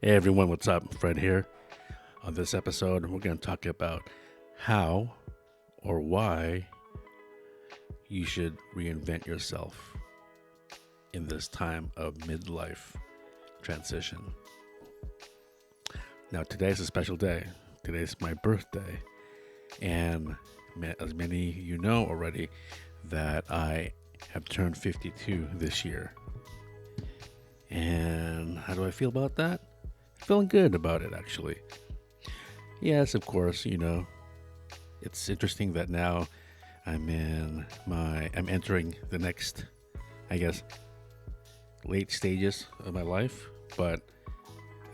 Hey everyone, what's up? Fred here. On this episode, we're going to talk about how or why you should reinvent yourself in this time of midlife transition. Now, today's a special day. Today's my birthday. And as many of you know already, that I have turned 52 this year. And how do I feel about that? Feeling good about it, actually. Yes, of course, it's interesting that now I'm entering the next, I guess, late stages of my life, but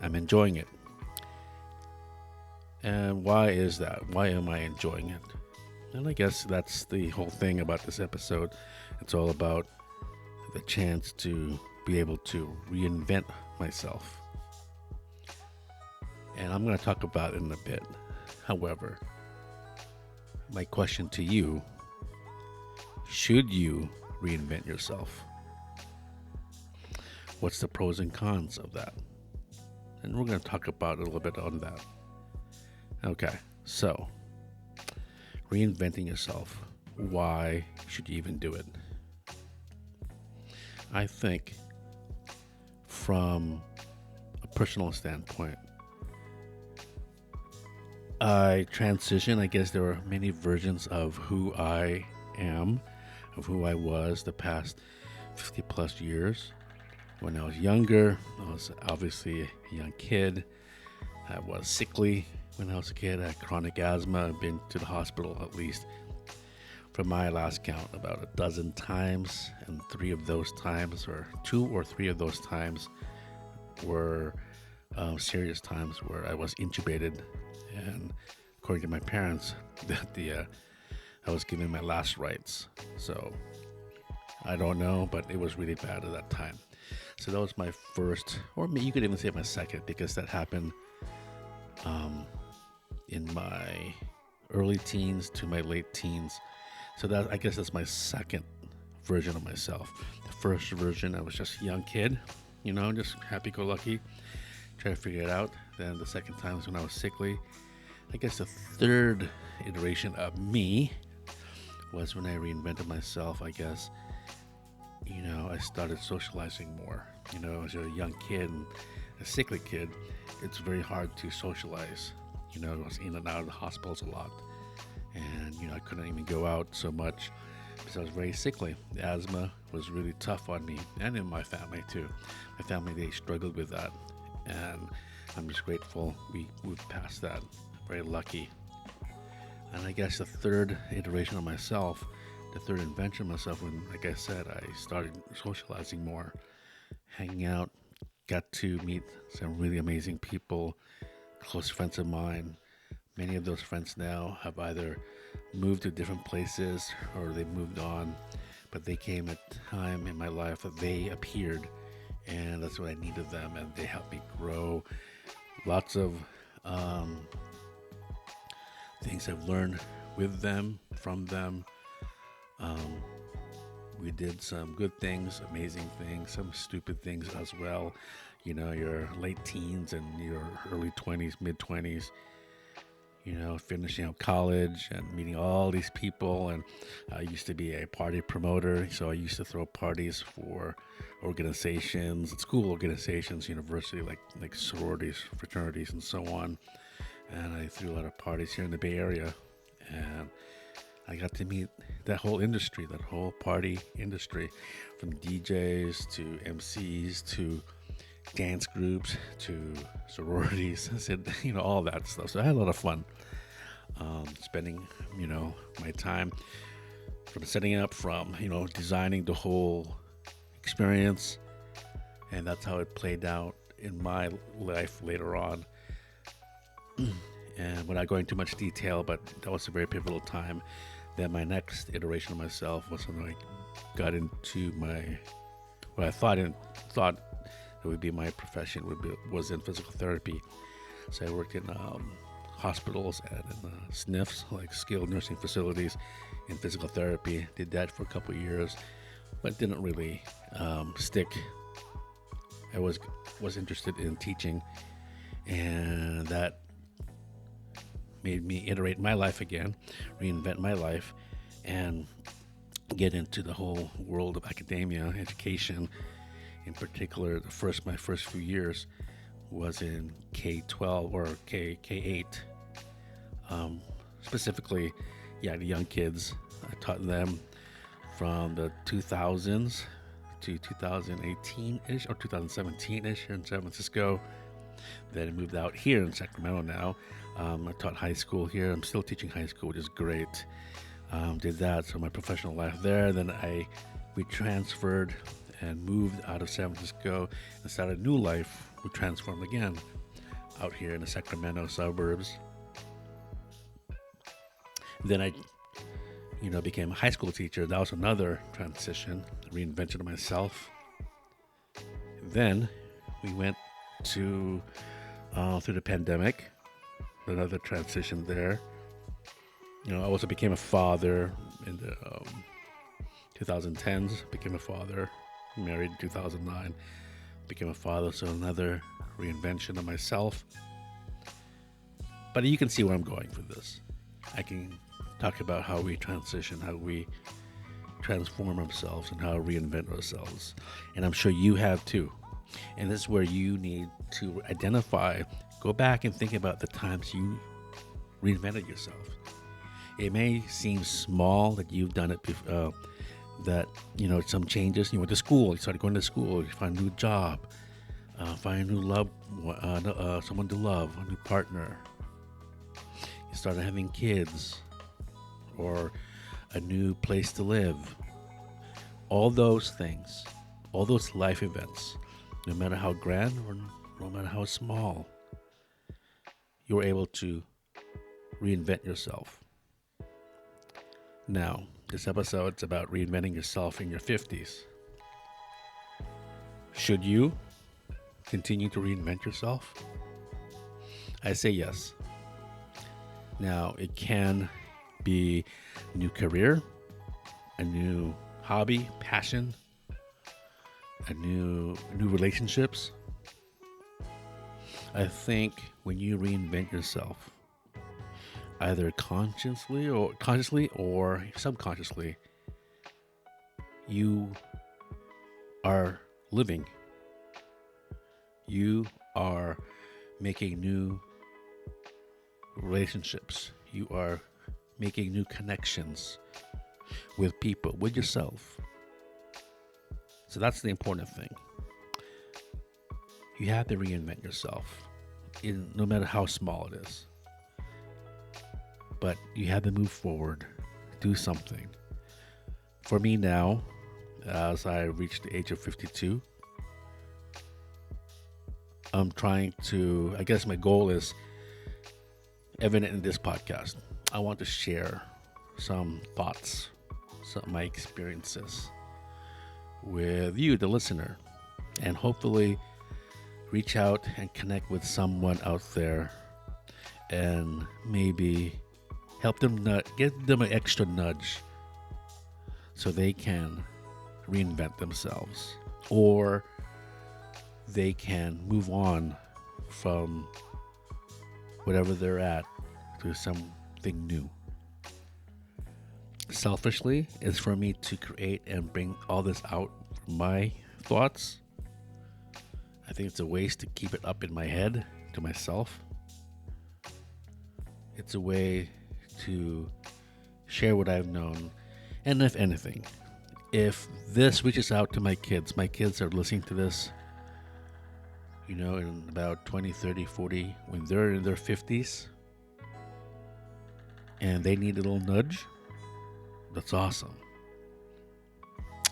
I'm enjoying it. And why is that? Why am I enjoying it? And I guess that's the whole thing about this episode. It's all about the chance to be able to reinvent myself. And I'm going to talk about it in a bit. However, my question to you, should you reinvent yourself? What's the pros and cons of that? And we're going to talk about it a little bit on that. Okay, so reinventing yourself. Why should you even do it? I think from a personal standpoint, I transition. I guess there are many versions of who I am, of who I was the past 50 plus years. When I was younger, I was obviously a young kid. I was sickly when I was a kid. I had chronic asthma. I've been to the hospital at least, from my last count, about a dozen times. And 3 of those times, or 2 or 3 of those times, were serious times where I was intubated. And according to my parents, that I was given my last rites. So I don't know, but it was really bad at that time. So that was my first, or you could even say my second, because that happened in my early teens to my late teens. So that, I guess, that's my second version of myself. The first version, I was just a young kid, just happy-go-lucky, trying to figure it out. Then the second time was when I was sickly. I guess the third iteration of me was when I reinvented myself. I guess, I started socializing more. As a young kid and a sickly kid, it's very hard to socialize. I was in and out of the hospitals a lot. And, I couldn't even go out so much because I was very sickly. The asthma was really tough on me and in my family too. My family, they struggled with that. And I'm just grateful we moved past that. Very lucky. And I guess the third iteration of myself, the third invention of myself, when, like I said, I started socializing more, hanging out, got to meet some really amazing people, close friends of mine. Many of those friends now have either moved to different places or they've moved on, but they came at a time in my life that they appeared, and that's what I needed them, and they helped me grow. Lots of things I've learned with them, from them. We did some good things, amazing things, some stupid things as well. Your late teens and your early 20s, mid 20s, finishing up college and meeting all these people. And I used to be a party promoter, so I used to throw parties for organizations, school organizations, university, like sororities, fraternities, and so on. And I threw a lot of parties here in the Bay Area, and I got to meet that whole industry, that whole party industry, from DJs to MCs to dance groups to sororities, all that stuff. So I had a lot of fun spending, my time from setting up, from, designing the whole experience. And that's how it played out in my life later on. And without going too much detail, but that was a very pivotal time. Then my next iteration of myself was when I got into what I thought it would be my profession, was in physical therapy. So I worked in hospitals and in SNFs, like skilled nursing facilities, in physical therapy. Did that for a couple of years, but didn't really stick. I was interested in teaching And that made me iterate my life again, reinvent my life, and get into the whole world of academia, education. In particular, my first few years was in K-12 or K-8. Specifically, the young kids. I taught them from the 2000s to 2018-ish or 2017-ish here in San Francisco. Then I moved out here in Sacramento now. I taught high school here. I'm still teaching high school, which is great. Did that, so my professional life there. Then we transferred and moved out of San Francisco and started a new life. We transformed again out here in the Sacramento suburbs. Then I became a high school teacher. That was another transition, reinvented myself. Then we went to through the pandemic, another transition there. I also became a father in the 2010s, became a father, married in 2009, became a father, so another reinvention of myself. But you can see where I'm going for this. I can talk about how we transition, how we transform ourselves, and how we reinvent ourselves. And I'm sure you have too. And this is where you need to identify, go back and think about the times you reinvented yourself. It may seem small that you've done it before, some changes. You went to school, you started going to school, you find a new job, find a new someone to love, a new partner. You started having kids or a new place to live. All those things, all those life events, no matter how grand or no matter how small, you're able to reinvent yourself. Now, this episode's about reinventing yourself in your 50s. Should you continue to reinvent yourself? I say yes. Now, it can be a new career, a new hobby, passion, a new relationships. I think when you reinvent yourself, either consciously or subconsciously, you are living. You are making new relationships. You are making new connections with people, with yourself. So that's the important thing. You have to reinvent yourself, no matter how small it is. But you have to move forward, do something. For me now, as I reach the age of 52, I'm trying to, I guess my goal is evident in this podcast. I want to share some thoughts, some of my experiences with you, the listener, and hopefully reach out and connect with someone out there and maybe help them, give them an extra nudge so they can reinvent themselves, or they can move on from whatever they're at to something new. Selfishly, it's for me to create and bring all this out from my thoughts. I think it's a waste to keep it up in my head to myself. It's a way to share what I've known. And if anything, if this reaches out to my kids are listening to this, in about 20, 30, 40, when they're in their 50s and they need a little nudge, that's awesome.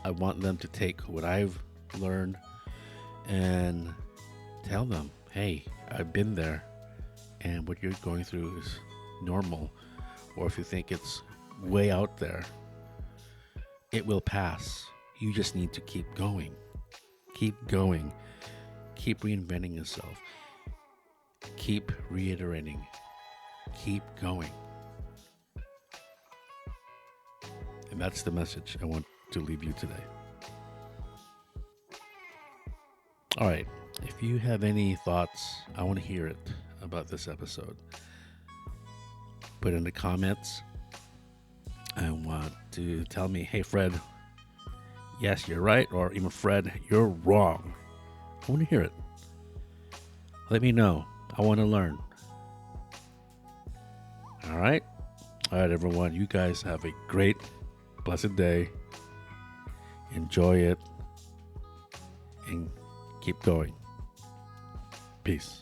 I want them to take what I've learned and tell them, hey, I've been there and what you're going through is normal. Or if you think it's way out there, it will pass. You just need to keep going. Keep going. Keep reinventing yourself. Keep reiterating. Keep going. And that's the message I want to leave you today. All right. If you have any thoughts, I want to hear it about this episode. Put in the comments. I want to tell me, hey, Fred, yes, you're right, or even Fred, you're wrong. I want to hear it. Let me know. I want to learn. All right? All right, everyone. You guys have a great, blessed day. Enjoy it. And keep going. Peace.